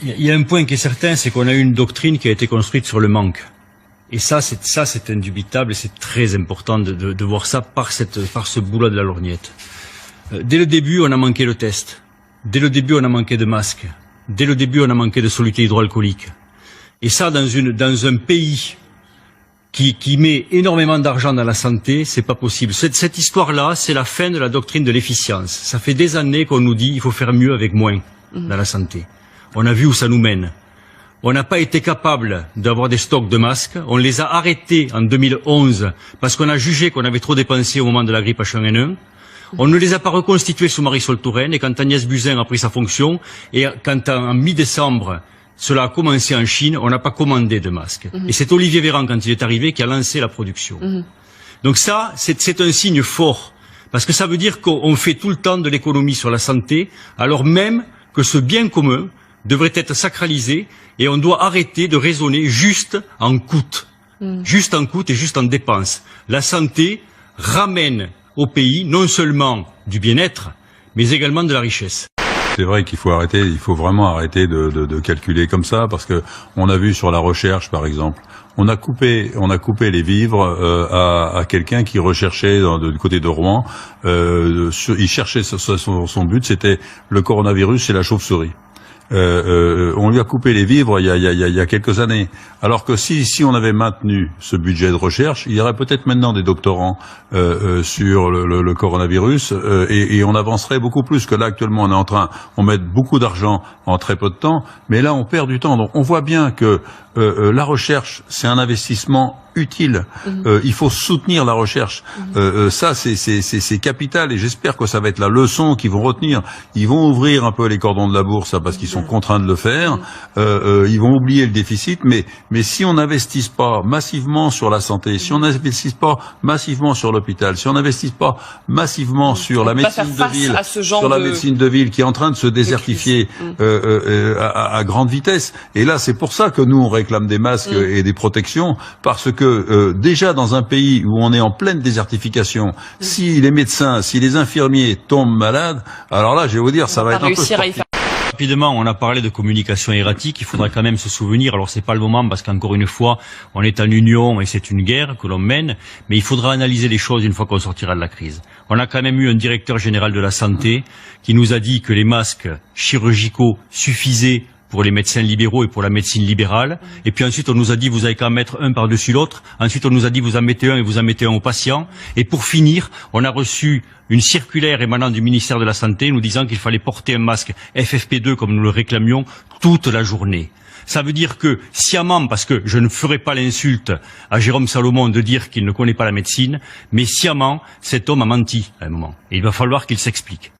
Il y a un point qui est certain, c'est qu'on a eu une doctrine qui a été construite sur le manque. Et ça, c'est indubitable et c'est très important de voir ça par ce boulot de la lorgnette. Dès le début, on a manqué de tests. Dès le début, on a manqué de masques. Dès le début, on a manqué de solutés hydroalcooliques. Et ça, dans un pays qui met énormément d'argent dans la santé, c'est pas possible. Cette histoire-là, c'est la fin de la doctrine de l'efficience. Ça fait des années qu'on nous dit il faut faire mieux avec moins dans la santé. On a vu où ça nous mène. On n'a pas été capable d'avoir des stocks de masques. On les a arrêtés en 2011 parce qu'on a jugé qu'on avait trop dépensé au moment de la grippe H1N1. On ne les a pas reconstitués sous Marisol Touraine et quand Agnès Buzyn a pris sa fonction et quand en mi-décembre cela a commencé en Chine, on n'a pas commandé de masques. Et c'est Olivier Véran, quand il est arrivé, qui a lancé la production. Donc ça, c'est un signe fort. Parce que ça veut dire qu'on fait tout le temps de l'économie sur la santé, alors même que ce bien commun devrait être sacralisé et on doit arrêter de raisonner juste en coût. Juste en coût et juste en dépenses. La santé ramène au pays non seulement du bien-être, mais également de la richesse. C'est vrai qu'il faut vraiment arrêter de calculer comme ça, parce que on a vu sur la recherche, par exemple, on a coupé les vivres à quelqu'un qui recherchait du côté de Rouen, il cherchait son but, c'était le coronavirus et la chauve-souris. On lui a coupé les vivres il y a quelques années. Alors que si on avait maintenu ce budget de recherche, il y aurait peut-être maintenant des doctorants sur le coronavirus et on avancerait beaucoup plus que là actuellement. On met beaucoup d'argent en très peu de temps, mais là on perd du temps. Donc on voit bien que la recherche, c'est un investissement utile. Il faut soutenir la recherche. Ça, c'est capital et j'espère que ça va être la leçon qu'ils vont retenir. Ils vont ouvrir un peu les cordons de la bourse, parce qu'ils sont contraints de le faire. Ils vont oublier le déficit, mais si on n'investit pas massivement sur la santé, si on n'investit pas massivement sur l'hôpital, si on n'investit pas massivement sur la médecine de ville, médecine de ville qui est en train de se désertifier à grande vitesse. Et là, c'est pour ça que nous on réclame des masques et des protections, parce que déjà dans un pays où on est en pleine désertification, si les médecins, si les infirmiers tombent malades, alors là, je vais vous dire, ça va être un peu sportif. Rapidement, on a parlé de communication erratique, il faudra quand même se souvenir, alors c'est pas le moment parce qu'encore une fois, on est en union et c'est une guerre que l'on mène, mais il faudra analyser les choses une fois qu'on sortira de la crise. On a quand même eu un directeur général de la santé qui nous a dit que les masques chirurgicaux suffisaient pour les médecins libéraux et pour la médecine libérale. Et puis ensuite, on nous a dit, vous avez qu'à en mettre un par-dessus l'autre. Ensuite, on nous a dit, vous en mettez un et vous en mettez un aux patients. Et pour finir, on a reçu une circulaire émanant du ministère de la Santé nous disant qu'il fallait porter un masque FFP2 comme nous le réclamions toute la journée. Ça veut dire que sciemment, parce que je ne ferai pas l'insulte à Jérôme Salomon de dire qu'il ne connaît pas la médecine, mais sciemment, cet homme a menti à un moment. Et il va falloir qu'il s'explique.